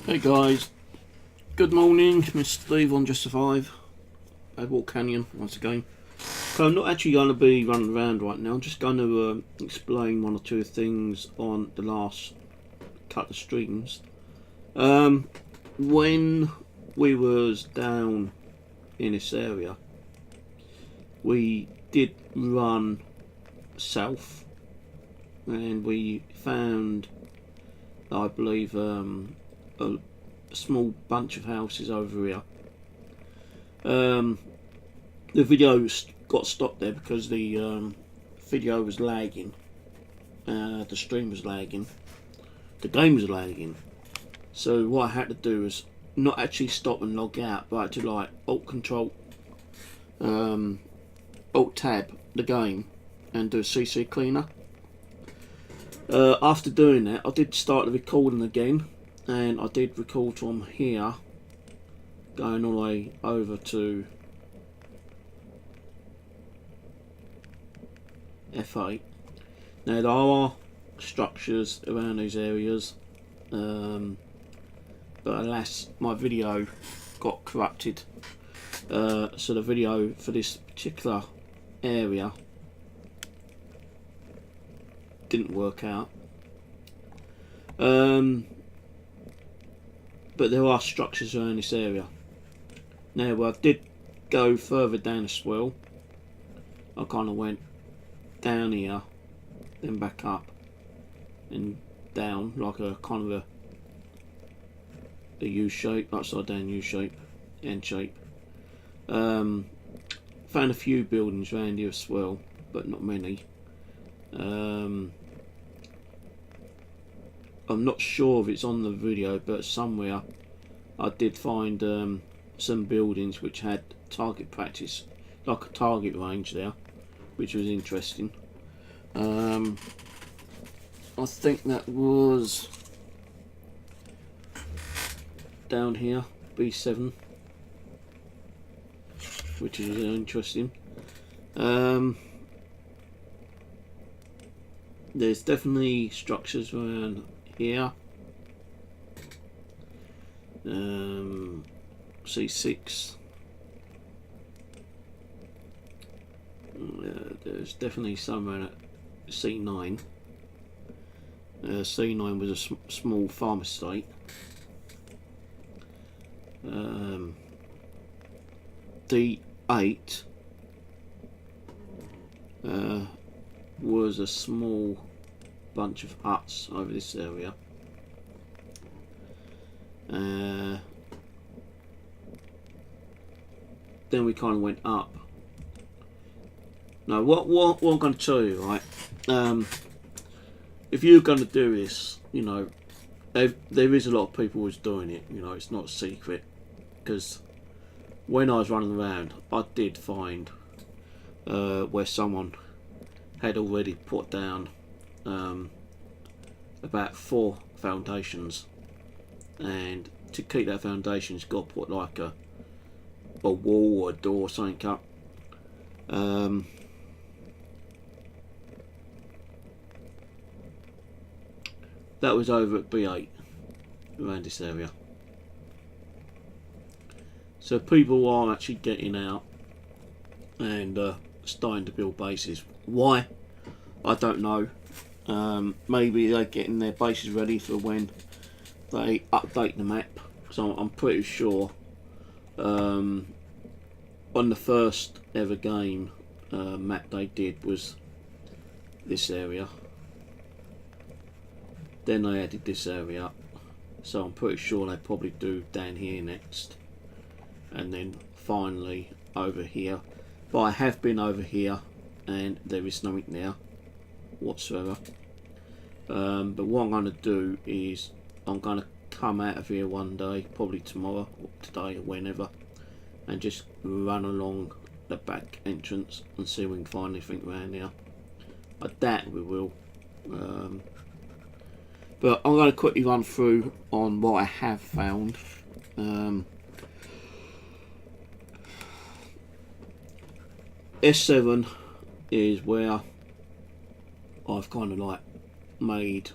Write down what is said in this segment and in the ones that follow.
Hey guys, good morning, Mr. Steve on Just Survive. Walk Canyon once again. So I'm not actually going to be running around right now. I'm just going to explain one or two things on the last couple of streams. When we was down in this area, we did run south, and we found, I believe, a small bunch of houses over here. The video got stopped there because the video was lagging, the stream was lagging, the game was lagging. So what I had to do was not actually stop and log out, but I had to like Alt Control, Alt Tab the game and do a CC cleaner. After doing that, I did start the recording again, and I did record from here going all the way over to F8. Now there are structures around these areas, but alas my video got corrupted, so the video for this particular area didn't work out. But there are structures around this area. Now I did go further down the swell. I kind of went down here, then back up and down like a kind of a U shape, upside down U shape, N shape. Found a few buildings around here as well, but not many. I'm not sure if it's on the video, but somewhere I did find some buildings which had target practice, like a target range there, which was interesting. I think that was down here, B7, which is interesting. There's definitely structures around here. C6. There's definitely some around at C9. C9 was a small farm estate. D8 was a small bunch of huts over this area. Then we kind of went up. Now what I'm going to tell you, right, if you're going to do this, you know, there is a lot of people who's doing it, you know, it's not a secret, because when I was running around I did find where someone had already put down about 4 foundations, and to keep that foundation you've got to put like a wall or a door or something up. That was over at B8 around this area. So people are actually getting out and starting to build bases. Why? I don't know. Maybe they're getting their bases ready for when they update the map. So I'm pretty sure on the first ever game map they did was this area. Then they added this area up. So I'm pretty sure they probably do down here next. And then finally over here. But I have been over here and there is nothing there whatsoever. But what I'm going to do is I'm going to come out of here one day, probably tomorrow or today or whenever, and just run along the back entrance and see if we can find anything around here. I doubt we will. But I'm going to quickly run through on what I have found. S7 is where I've kind of like made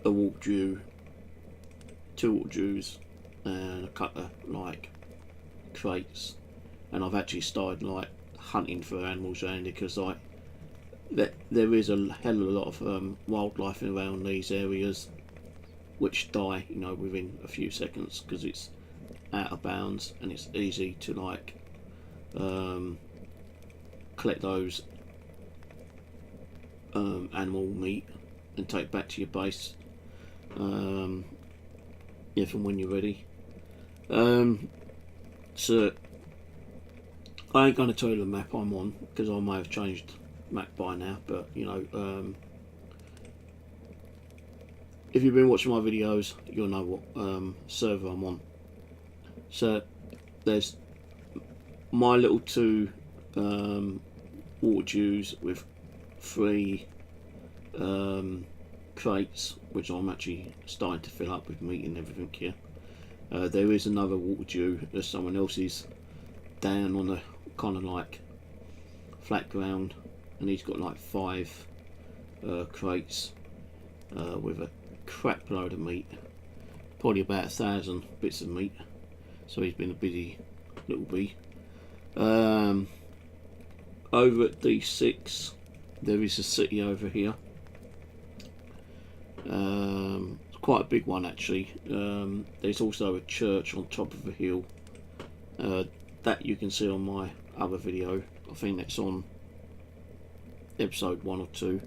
a walkthrough 2 water Jews and a couple of like crates, and I've actually started like hunting for animals around here, because like there is a hell of a lot of wildlife around these areas which die, you know, within a few seconds, because it's out of bounds and it's easy to like collect those animal meat and take back to your base, yeah, from when you're ready. So I ain't going to tell you the map I'm on, because I may have changed map by now, but you know, if you've been watching my videos, you'll know what server I'm on. So there's my little 2 water Jews with 3 crates, which I'm actually starting to fill up with meat and everything here. There is another water Jew, there's someone else's down on the kind of like flat ground, and he's got like 5 crates with a crap load of meat, probably about 1,000 bits of meat, so he's been a busy little bee. Over at D6 there is a city over here, it's quite a big one actually. There's also a church on top of a hill that you can see on my other video. I think that's on episode 1 or 2.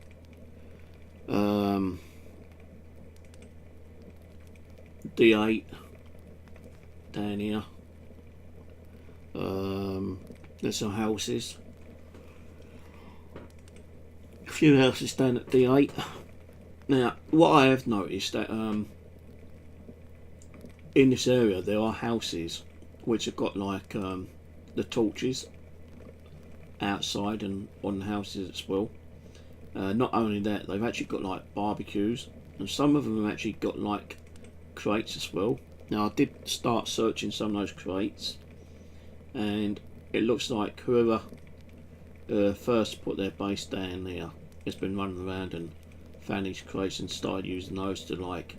D8 down here. There's some houses, a few houses down at D8. Now what I have noticed that in this area there are houses which have got like the torches outside and on the houses as well. Not only that, they've actually got like barbecues, and some of them have actually got like crates as well. Now I did start searching some of those crates, and it looks like whoever first put their base down there has been running around and found these crates and started using those to like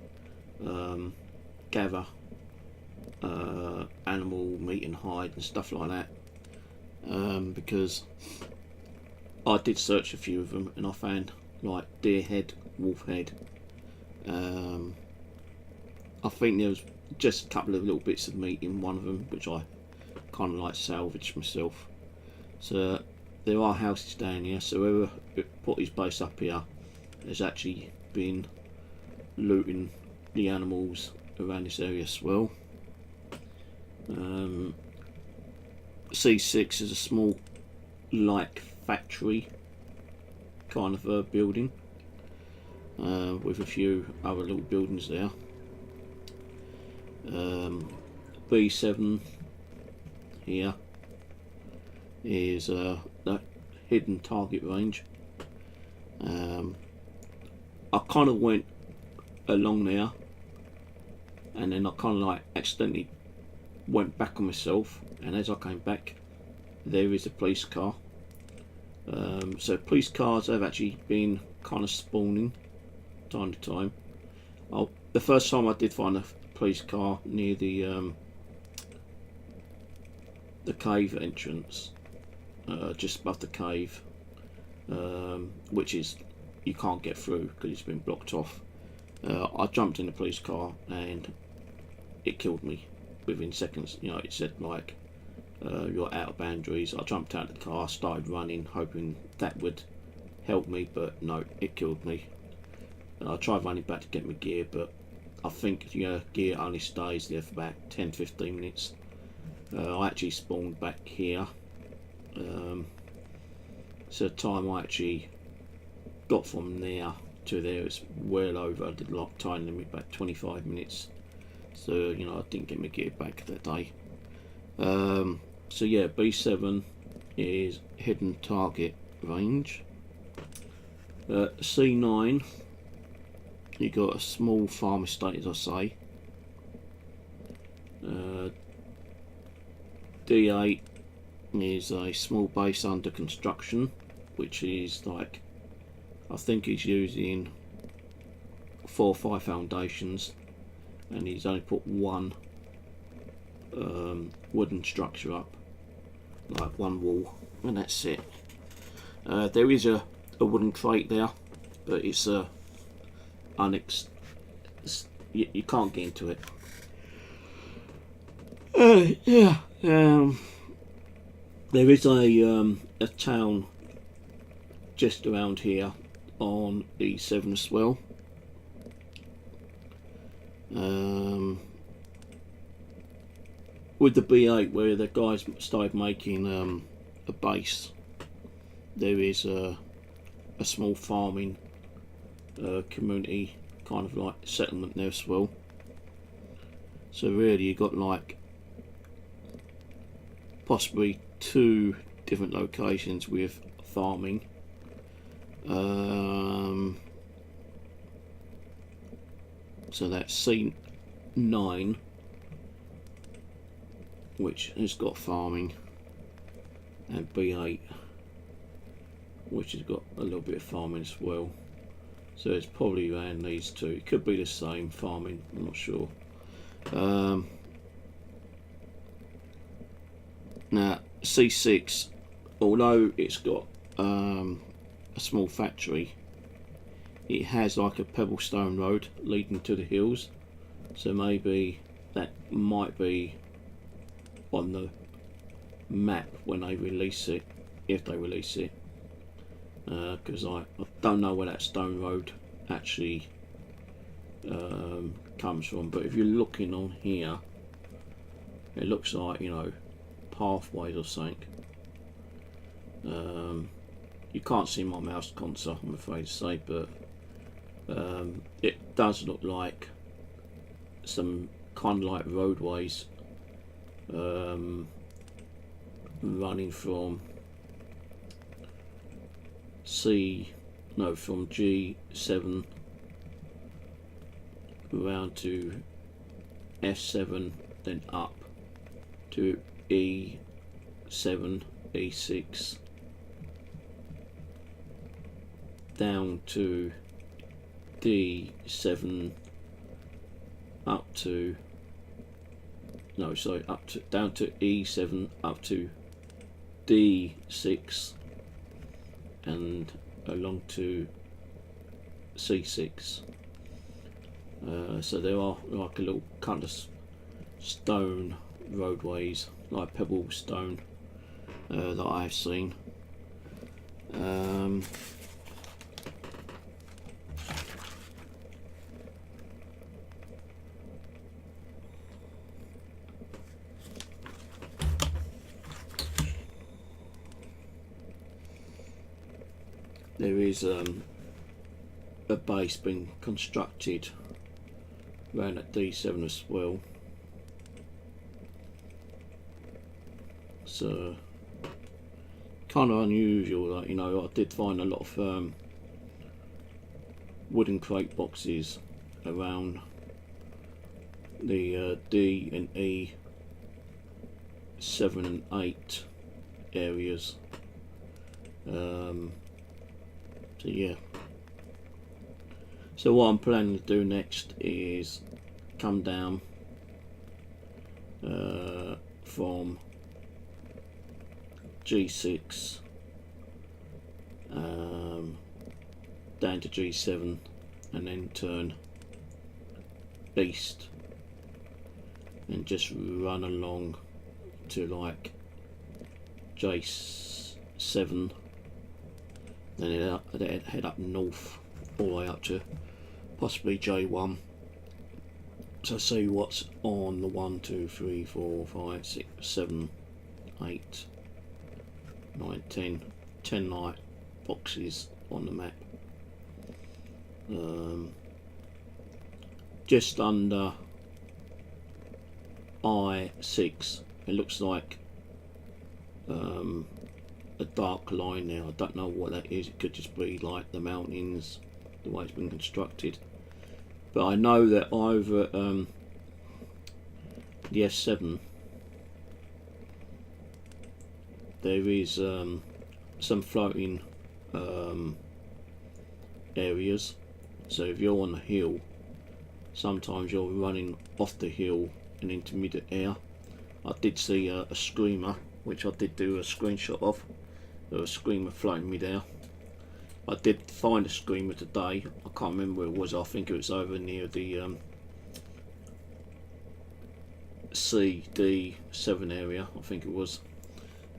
gather animal meat and hide and stuff like that, because I did search a few of them and I found like deer head, wolf head. I think there was just a couple of little bits of meat in one of them which I kind of like salvaged myself. So there are houses down here, so whoever put his base up here has actually been looting the animals around this area as well. C6 is a small like factory kind of building with a few other little buildings there. B7 here is the hidden target range. I kind of went along there and then I kind of like accidentally went back on myself, and as I came back there is a police car. So police cars have actually been kind of spawning time to time. The first time I did find a police car near the cave entrance, just above the cave, which is you can't get through because it's been blocked off. I jumped in the police car and it killed me within seconds. You know, it said like you're out of boundaries. I jumped out of the car, started running, hoping that would help me, but no, it killed me. I tried running back to get my gear, but I think your gear only stays there for about 10-15 minutes. I actually spawned back here, so the time I actually got from there to there is well over. I did like time limit about 25 minutes, so you know I didn't get my gear back that day. So yeah, B7 is hidden target range. C9, you got a small farm estate, as I say. D8 is a small base under construction, which is like, I think he's using 4 or 5 foundations and he's only put one wooden structure up, like one wall, and that's it. There is a wooden crate there, but it's you can't get into it. Yeah. There is a town just around here on E7 as well. With the B8 where the guys started making a base, there is a small farming community kind of like settlement there as well. So really you got like possibly 2 different locations with farming. So that's C9, which has got farming, and B8, which has got a little bit of farming as well. So it's probably around these 2. It could be the same farming, I'm not sure. Now C6, although it's got a small factory, it has like a pebblestone road leading to the hills, so maybe that might be on the map when they release it, if they release it, because I don't know where that stone road actually comes from. But if you're looking on here, it looks like, you know, pathways or something. You can't see my mouse cursor, I'm afraid to say, but it does look like some kind of like roadways running from from G7 around to F7, then up to E7, E6, down to D7, up to down to E7, up to D6, and along to C6. So there are like a little kind of stone roadways, like pebble stone, that I have seen. There is a base being constructed around at D7 as well. So kind of unusual, like, you know, I did find a lot of wooden crate boxes around the D and E 7 and 8 areas. So yeah. So what I'm planning to do next is come down from G6 down to G7 and then turn east and just run along to like J7, then head up north all the way up to possibly J1. So see what's on the 1, 2, 3, 4, 5, 6, 7, 8, 9, 10 light boxes on the map. Just under I6, it looks like a dark line there. I don't know what that is. It could just be like the mountains, the way it's been constructed. But I know that over the S7 there is some floating areas. So if you're on the hill, sometimes you're running off the hill and into mid-air. I did see a screamer, which I did do a screenshot of. There was a screamer floating mid-air. I did find a screamer today. I can't remember where it was. I think it was over near the CD7 area, I think it was.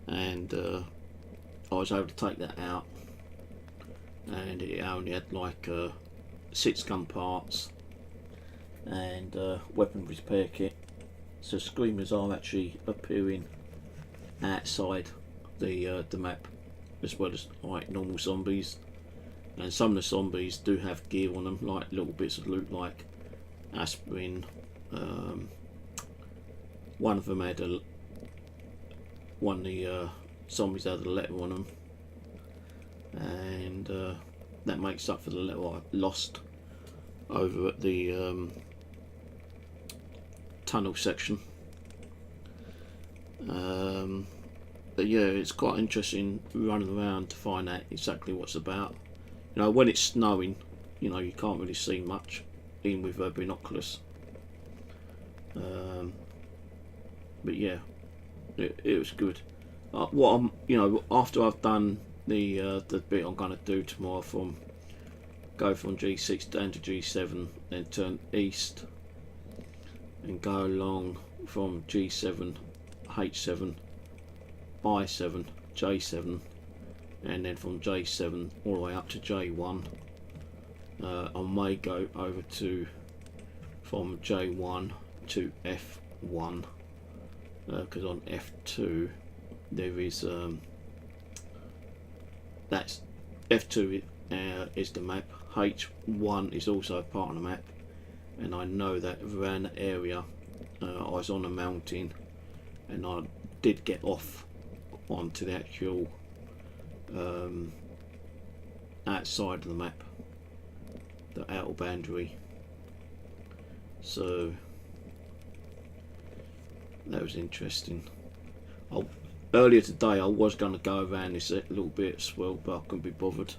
And I was able to take that out. And it only had like 6 gun parts and weapon repair kit. So screamers are actually appearing outside the map, as well as like normal zombies. And some of the zombies do have gear on them, like little bits of loot, like aspirin. One of them had one of the zombies had a letter on them, and that makes up for the letter I lost over at the tunnel section. But yeah, it's quite interesting running around to find out exactly what's about. You know, when it's snowing, you know, you can't really see much, even with binoculars. But yeah, it was good. What I'm, you know, after I've done the bit I'm gonna do tomorrow, go from G6 down to G7, then turn east and go along from G7, H7, I7, J7, and then from J7 all the way up to J1. I may go over to from J1 to F1, because on F2 there is that's F2 is the map. H1 is also a part of the map, and I know that around the area I was on a mountain and I did get off onto the actual outside of the map, the outer boundary. So that was interesting. Earlier today I was going to go around this a little bit as well, but I couldn't be bothered.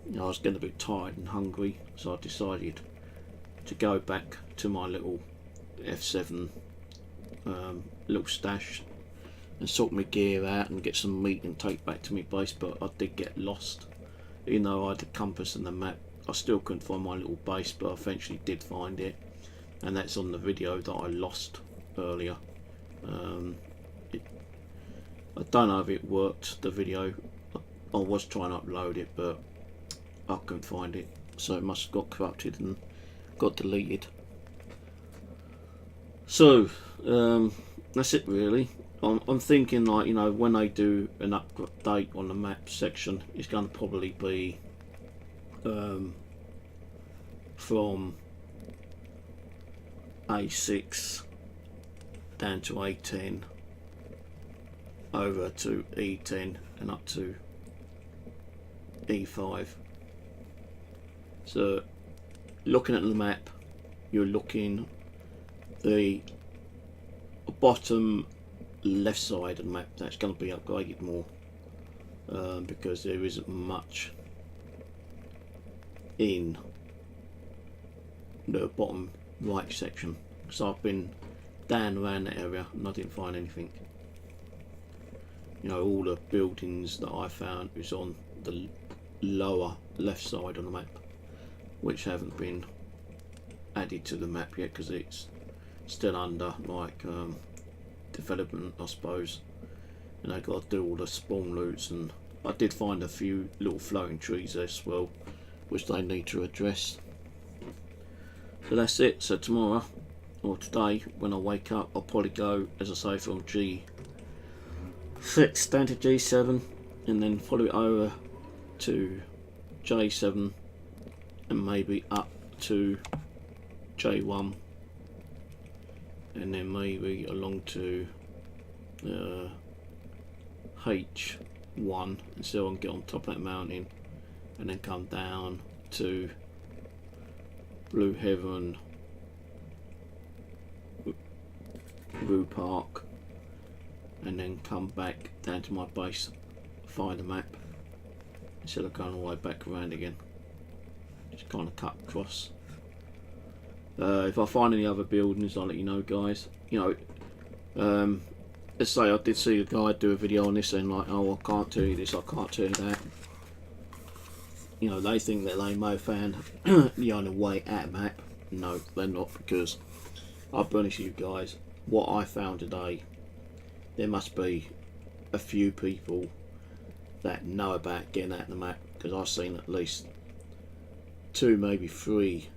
You know, I was getting a bit tired and hungry, so I decided to go back to my little F7 little stash and sort my gear out and get some meat and take back to my base. But I did get lost. Even though I had the compass and the map, I still couldn't find my little base, but I eventually did find it, and that's on the video that I lost earlier. I don't know if it worked, the video. I was trying to upload it, but I couldn't find it, so it must have got corrupted and got deleted. So that's it really. I'm thinking, like, you know, when they do an update on the map section, it's going to probably be from A6 down to A10, over to E10 and up to E5. So looking at the map, you're looking the bottom left side of the map, that's going to be upgraded more, because there isn't much in the bottom right section. So I've been down around that area and I didn't find anything. You know, all the buildings that I found is on the lower left side of the map, which haven't been added to the map yet because it's still under like development, I suppose, and they've got to do all the spawn loots. And I did find a few little floating trees there as well, which they need to address. So that's it. So tomorrow, or today, when I wake up, I'll probably go, as I say, from G6 down to G7, and then follow it over to J7 and maybe up to J1, and then maybe along to H1 and so on, get on top of that mountain, and then come down to Blue Heaven, Roo Park, and then come back down to my base, find the map, instead of going all the way back around again. Just kind of cut across. If I find any other buildings, I'll let you know, guys. You know, let's say I did see a guy do a video on this and like, oh, I can't tell you this, I can't tell you that. You know, they think that they may have found the only way out map. No, they're not, because I'll be honest with you guys, what I found today, there must be a few people that know about getting out the map, because I've seen at least 2, maybe 3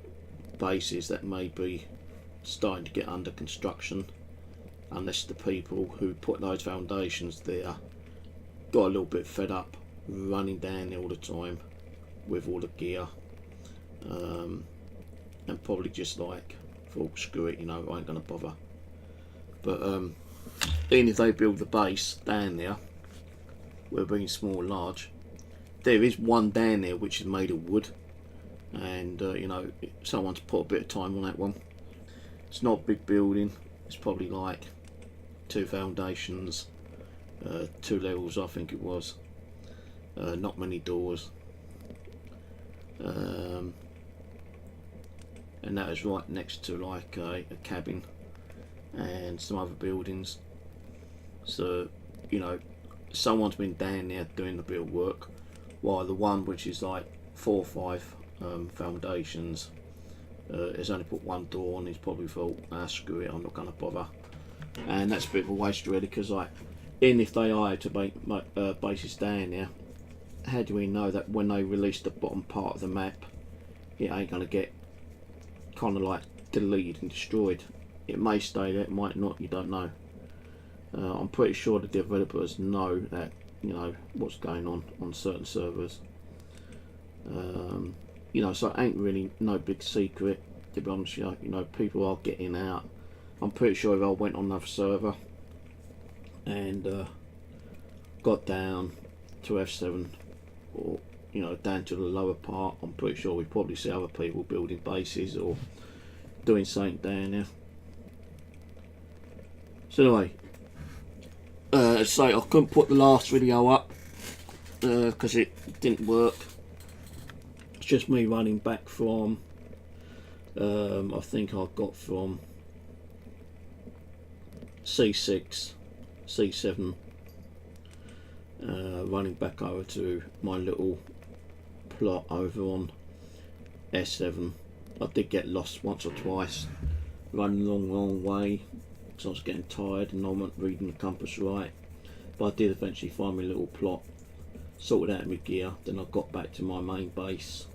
bases that may be starting to get under construction, unless the people who put those foundations there got a little bit fed up running down there all the time with all the gear, and probably just like thought, screw it, you know, I ain't gonna bother. But even if they build the base down there, whether being small or large, there is one down there which is made of wood, and you know, someone's put a bit of time on that one. It's not a big building, it's probably like 2 foundations, 2 levels I think it was, not many doors, and that is right next to like a cabin and some other buildings. So, you know, someone's been down there doing the build work, while the one which is like 4 or 5 foundations has only put 1 door on. He's probably thought, ah, screw it, I'm not going to bother. And that's a bit of a waste really, because like, even if they are to make bases down there, how do we know that when they release the bottom part of the map, it ain't going to get kind of like deleted and destroyed? It may stay there, it might not, you don't know. I'm pretty sure the developers know that, you know, what's going on certain servers. You know, so it ain't really no big secret, to be honest with you. You know, people are getting out. I'm pretty sure if I went on another server and got down to F7, or you know, down to the lower part, I'm pretty sure we probably see other people building bases or doing something down there. So anyway, so I couldn't put the last video up because it didn't work. It's just me running back from I think I got from C6, C7, running back over to my little plot over on S7. I did get lost once or twice, running a long way, because I was getting tired and I wasn't reading the compass right. But I did eventually find my little plot, sorted out my gear. Then I got back to my main base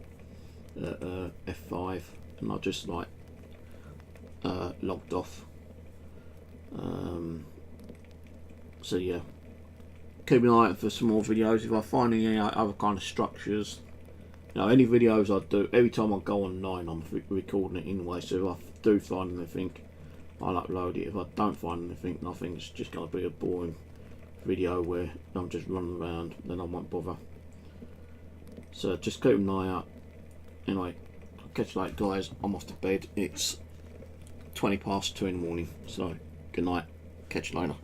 at F5, and I just like logged off. So yeah, keep an eye out for some more videos. If I find any other kind of structures, you know, any videos I do, every time I go online I'm recording it anyway, so if I do find anything, I'll upload it. If I don't find anything, it's just going to be a boring video where I'm just running around, then I won't bother. So just keep an eye out. Anyway, I'll catch you later guys, I'm off to bed. It's 2:20 in the morning, so good night, catch you later.